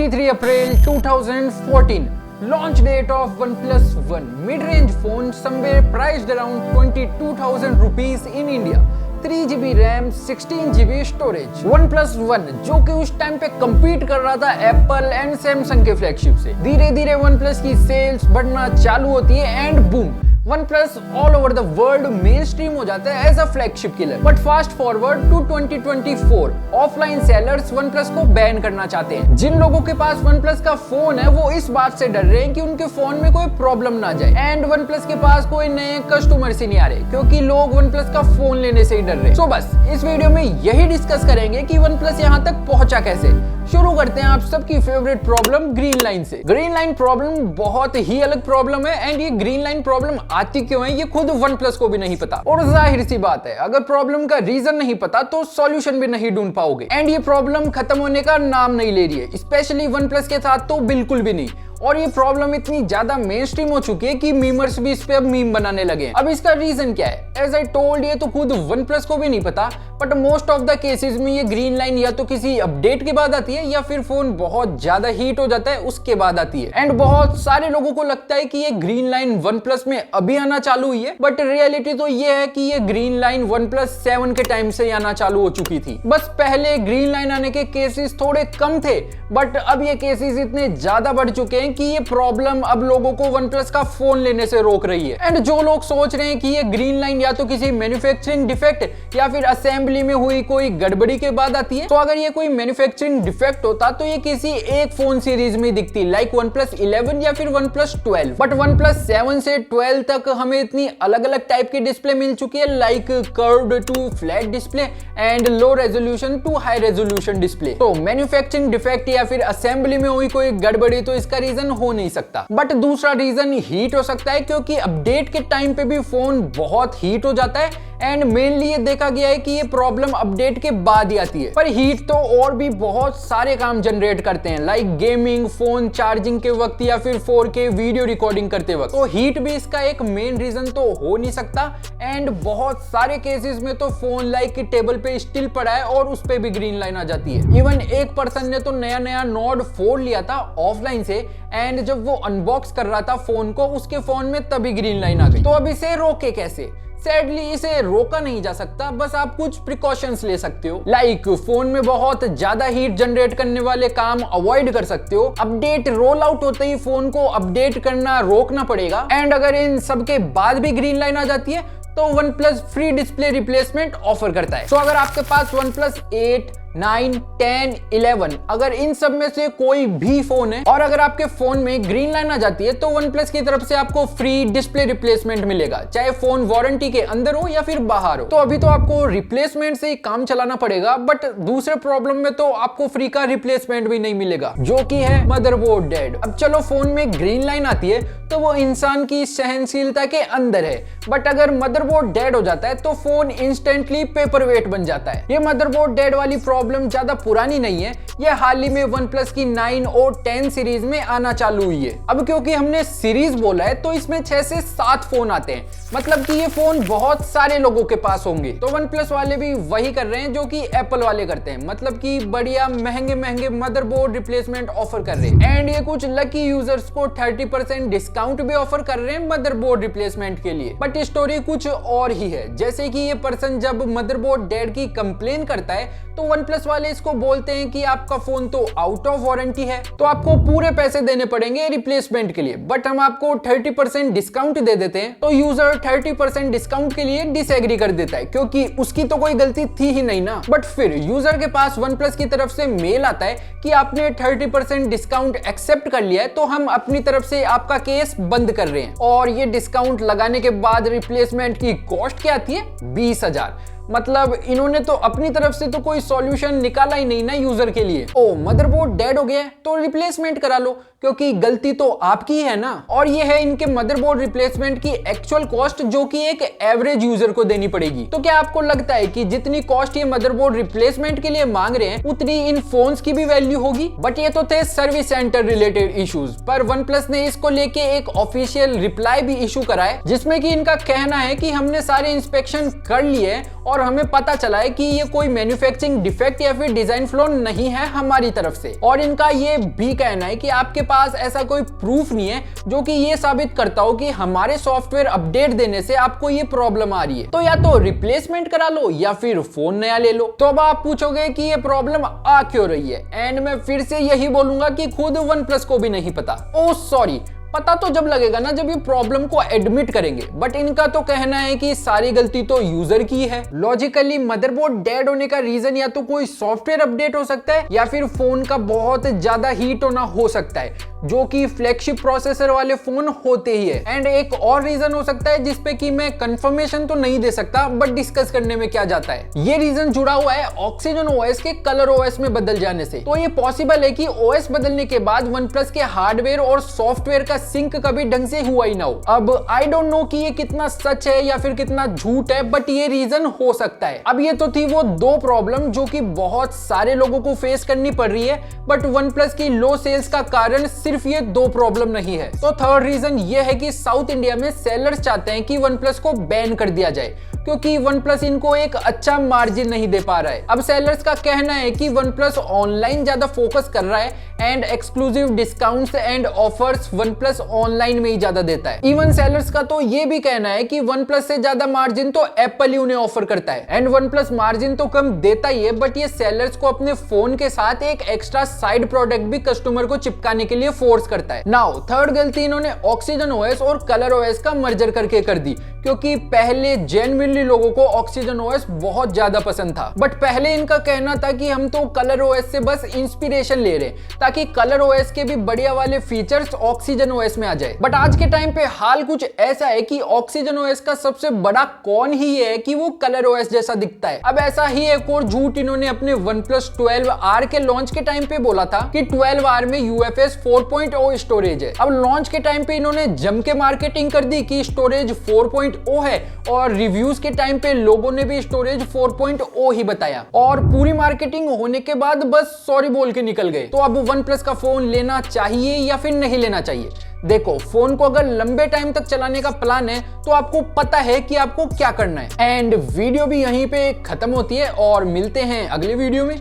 23 April 2014. Launch date of OnePlus One. Mid-range phone somewhere priced around 22,000 rupees in India. 3GB RAM, 16GB storage. OnePlus One जो कि उस time पे compete कर रहा था Apple and Samsung के flagship से। धीरे धीरे OnePlus की सेल्स बढ़ना चालू होती है and boom, OnePlus all over the world mainstream हो जाता है as a flagship killer. But fast forward to 2024, offline sellers OnePlus को बैन करना चाहते हैं। जिन लोगों के पास OnePlus का फोन है वो इस बात से डर रहे हैं कि उनके फोन में कोई प्रॉब्लम ना जाए एंड OnePlus के पास कोई नए कस्टमर्स ही नहीं आ रहे क्योंकि लोग OnePlus का फोन लेने से ही डर रहे। सो बस इस वीडियो में यही डिस्कस करेंगे कि OnePlus यहाँ तक पहुंचा कैसे। शुरू करते हैं आप सबकी फेवरेट प्रॉब्लम ग्रीन लाइन से। ग्रीन लाइन प्रॉब्लम बहुत ही अलग प्रॉब्लम है एंड ये ग्रीन लाइन प्रॉब्लम आती क्यों है ये खुद OnePlus को भी नहीं पता। और जाहिर सी बात है, अगर प्रॉब्लम का रीजन नहीं पता तो सॉल्यूशन भी नहीं ढूंढ पाओगे एंड ये प्रॉब्लम खत्म होने का नाम नहीं ले रही है, स्पेशली OnePlus के साथ तो बिल्कुल भी नहीं। और ये प्रॉब्लम इतनी ज्यादा मेन स्ट्रीम हो चुकी है कि मीमर्स भी इस पे अब मीम बनाने लगे हैं। अब इसका रीजन क्या है? एज आई टोल्ड, ये तो खुद OnePlus को भी नहीं पता, but most of the cases में ये ग्रीन लाइन या तो किसी अपडेट के बाद आती है या फिर फोन बहुत ज्यादा हीट हो जाता है उसके बाद आती है। एंड बहुत सारे लोगों को लगता है कि ये ग्रीन लाइन OnePlus में अभी आना चालू हुई है, बट रियलिटी तो ये है कि ये ग्रीन लाइन OnePlus 7 के टाइम से आना चालू हो चुकी थी। बस पहले ग्रीन लाइन आने के केसेस थोड़े कम थे, बट अब ये केसेस इतने ज्यादा बढ़ चुके हैं कि ये प्रॉब्लम अब लोगों को OnePlus का फोन लेने से रोक रही है। एंड जो लोग सोच रहे हैं कि ये ग्रीन लाइन या तो किसी मैन्युफैक्चरिंग डिफेक्ट या फिर असेंबली में हुई कोई गड़बड़ी के बाद आती है, तो अगर ये कोई मैन्युफैक्चरिंग डिफेक्ट होता तो ये किसी एक फोन सीरीज में दिखती, लाइक OnePlus 11 या फिर OnePlus 12। बट OnePlus 7 से 12 तक हमें इतनी अलग अलग टाइप की डिस्प्ले मिल चुकी है, like curved to flat display and low resolution to high resolution display. तो मैन्युफैक्चरिंग डिफेक्ट या फिर असेंबली में हुई कोई गड़बड़ी तो इसका रीजन हो नहीं सकता। बट दूसरा रीजन हीट हो सकता है, क्योंकि अपडेट के टाइम पे भी फोन बहुत हीट हो जाता है एंड मेनली ये देखा गया है कि ये प्रॉब्लम अपडेट के बाद ही आती है। पर हीट तो और भी बहुत सारे काम जनरेट करते हैं, लाइक गेमिंग, फोन चार्जिंग के वक्त या फिर 4K वीडियो रिकॉर्डिंग करते वक्त। तो हीट भी इसका एक मेन रीजन तो हो नहीं सकता एंड बहुत सारे केसेस में तो फोन लाइक टेबल पे स्टिल पड़ा है और उस पे भी ग्रीन लाइन आ जाती है। इवन एक पर्सन ने तो नया नया Nord 4 लिया था ऑफलाइन से एंड जब वो अनबॉक्स कर रहा था फोन को, उसके फोन में तभी ग्रीन लाइन आ गई। तो अब इसे रोके कैसे? सैडली इसे रोका नहीं जा सकता, बस आप कुछ प्रिकॉशंस ले सकते हो, लाइक फोन में बहुत ज्यादा हीट जनरेट करने वाले काम अवॉइड कर सकते हो। अपडेट रोल आउट होते ही फोन को अपडेट करना रोकना पड़ेगा एंड अगर इन सब के बाद भी ग्रीन लाइन आ जाती है तो OnePlus free display replacement offer करता है। तो अगर आपके पास OnePlus 8, 9, 10, 11 अगर इन सब में से कोई भी फोन है और अगर आपके फोन में ग्रीन लाइन आ जाती है तो OnePlus की तरफ से आपको फ्री डिस्प्ले रिप्लेसमेंट मिलेगा, चाहे फोन वारंटी के अंदर हो या फिर बाहर हो। तो अभी तो आपको रिप्लेसमेंट से ही काम चलाना पड़ेगा, बट दूसरे प्रॉब्लम में तो आपको फ्री का रिप्लेसमेंट भी नहीं मिलेगा, जो कि है मदरबोर्ड डेड। अब चलो फोन में ग्रीन लाइन आती है तो वो इंसान की सहनशीलता के अंदर है, बट अगर मदरबोर्ड डेड हो जाता है तो फोन इंस्टेंटली पेपरवेट बन जाता है। ये मदरबोर्ड डेड वाली प्रॉब्लम ज्यादा पुरानी नहीं है, ये हाल ही में OnePlus की 9 और 10 सीरीज में आना चालू हुई है। अब क्योंकि हमने सीरीज बोला है तो इसमें 6 से 7 फोन आते हैं, मतलब कि ये फोन बहुत सारे लोगों के पास होंगे। तो OnePlus वाले भी वही कर रहे हैं जो कि एप्पल वाले करते हैं, मतलब कि बढ़िया महंगे महंगे मदरबोर्ड रिप्लेसमेंट ऑफर कर रहे हैं एंड ये कुछ लकी यूजर्स को 30% डिस्काउंट भी ऑफर कर रहे हैं मदरबोर्ड रिप्लेसमेंट के लिए। बट स्टोरी कुछ और ही है, जैसे कि ये पर्सन जब मदरबोर्ड डेड की कंप्लेन करता है तो OnePlus वाले इसको बोलते हैं कि आपका फोन तो आउट ऑफ वारंटी है, तो आपको पूरे पैसे देने पड़ेंगे रिप्लेसमेंट के लिए, बट हम आपको 30% डिस्काउंट दे देते हैं। तो यूजर 30% डिस्काउंट के लिए डिसएग्री कर देता है क्योंकि उसकी तो कोई गलती थी ही नहीं ना। बट फिर यूजर के पास OnePlus की तरफ से मेल आता है कि आपने 30% डिस्काउंट एक्सेप्ट कर लिया है, तो हम अपनी तरफ से आपका केस बंद कर रहे हैं। और ये डिस्काउंट लगाने के बाद रिप्लेसमेंट की कॉस्ट क्या आती है? 20,000। मतलब इन्होंने तो अपनी तरफ से तो कोई सॉल्यूशन निकाला ही नहीं ना यूजर के लिए। ओ मदरबोर्ड डेड हो गया तो रिप्लेसमेंट करा लो, क्योंकि गलती तो आपकी है ना। और ये है इनके मदरबोर्ड रिप्लेसमेंट की एक्चुअल कॉस्ट, जो कि एक एवरेज यूजर को देनी पड़ेगी। तो क्या आपको लगता है कि जितनी कॉस्ट ये मदरबोर्ड रिप्लेसमेंट के लिए मांग रहे हैं उतनी इन फोन्स की भी वैल्यू होगी? बट ये तो थे सर्विस सेंटर रिलेटेड इश्यूज, पर OnePlus ने इसको लेके एक ऑफिशियल रिप्लाई भी इशू करा है, जिसमें कि इनका कहना है कि हमने सारे इंस्पेक्शन कर लिए और हमें पता चला है कि ये कोई मैन्युफैक्चरिंग डिफेक्ट या फिर डिजाइन फ्लॉ नहीं है हमारी तरफ से। और इनका ये भी कहना है कि आपके पास ऐसा कोई प्रूफ नहीं है जो कि ये साबित करता हो कि हमारे सॉफ्टवेयर अपडेट देने से आपको ये प्रॉब्लम आ रही है, तो या तो रिप्लेसमेंट करा लो या फिर फोन नया ले लो। तो अब आप पूछोगे कि ये प्रॉब्लम आ क्यों रही है, एंड मैं फिर से यही बोलूंगा कि खुद OnePlus को भी नहीं पता। ओह सॉरी, पता तो जब लगेगा ना जब ये प्रॉब्लम को एडमिट करेंगे, बट इनका तो कहना है कि सारी गलती तो यूजर की है। लॉजिकली मदरबोर्ड डेड होने का रीजन या तो कोई सॉफ्टवेयर अपडेट हो सकता है या फिर फोन का बहुत ज्यादा हीट होना हो सकता है, जो कि फ्लैगशिप प्रोसेसर वाले फोन होते ही है। एंड एक और रीजन हो सकता है जिसपे कि मैं कंफर्मेशन तो नहीं दे सकता, बट डिस्कस करने में क्या जाता है। ये रीजन जुड़ा हुआ है ऑक्सीजन ओएस के कलर ओएस में बदल जाने से। तो ये पॉसिबल है कि ओएस बदलने के बाद OnePlus के हार्डवेयर और सॉफ्टवेयर का सिंक कभी ढंग से हुआ ही ना हो। अब आई डोंट नो कि ये कितना सच है या फिर कितना झूठ है, बट ये रीजन हो सकता है। अब ये तो थी वो दो प्रॉब्लम जो कि बहुत सारे लोगों को फेस करनी पड़ रही है, बट OnePlus की लो सेल्स का कारण सिर्फ ये दो प्रॉब्लम नहीं है। तो थर्ड रीजन ये है कि साउथ इंडिया में सेलर्स चाहते हैं कि OnePlus को बैन कर दिया जाए, क्योंकि OnePlus इनको एक अच्छा मार्जिन नहीं दे पा रहा है। अब सेलर्स का कहना है कि OnePlus ऑनलाइन ज्यादा फोकस कर रहा है and exclusive discounts and offers OnePlus online में ही ज्यादा देता है। इवन सेलर्स का तो ये भी कहना है कि OnePlus से ज्यादा मार्जिन तो एप्पल ही उन्हें ऑफर करता है। एंड OnePlus मार्जिन तो कम देता ही है, बट ये सेलर्स को अपने फोन के साथ एक एक्स्ट्रा साइड प्रोडक्ट भी कस्टमर को चिपकाने के लिए फोर्स करता है। नाउ थर्ड गलती इन्होंने ऑक्सीजन ओएस और कलर ओएस का मर्जर करके कर दी, क्योंकि पहले जेन्युइनली लोगों को ऑक्सीजन ओएस बहुत ज्यादा पसंद था, बट पहले इनका कहना था कि हम तो कलर ओएस से बस इंस्पिरेशन ले रहे हैं ताकि कलर ओएस के भी बढ़िया वाले फीचर्स ऑक्सीजन ओएस में आ जाए। बट आज के टाइम पे हाल कुछ ऐसा है कि ऑक्सीजन ओएस का सबसे बड़ा कॉन ही है कि वो कलर ओएस जैसा दिखता है। अब ऐसा ही एक और झूठ इन्होंने अपने OnePlus 12R के लॉन्च के टाइम पे बोला था कि 12R में UFS 4.0 स्टोरेज है। अब लॉन्च के टाइम पे इन्होंने जम के मार्केटिंग कर दी कि स्टोरेज 4.0 है, और रिव्यूज के टाइम पे लोगों ने भी स्टोरेज 4.0 ही बताया, और पूरी मार्केटिंग होने के बाद बस सॉरी बोल के निकल गए। तो अब OnePlus का फोन लेना चाहिए या फिर नहीं लेना चाहिए? देखो, फोन को अगर लंबे टाइम तक चलाने का प्लान है तो आपको पता है कि आपको क्या करना है। एंड वीडियो भी यहीं पे खत्म होती है और मिलते हैं अगले वीडियो में।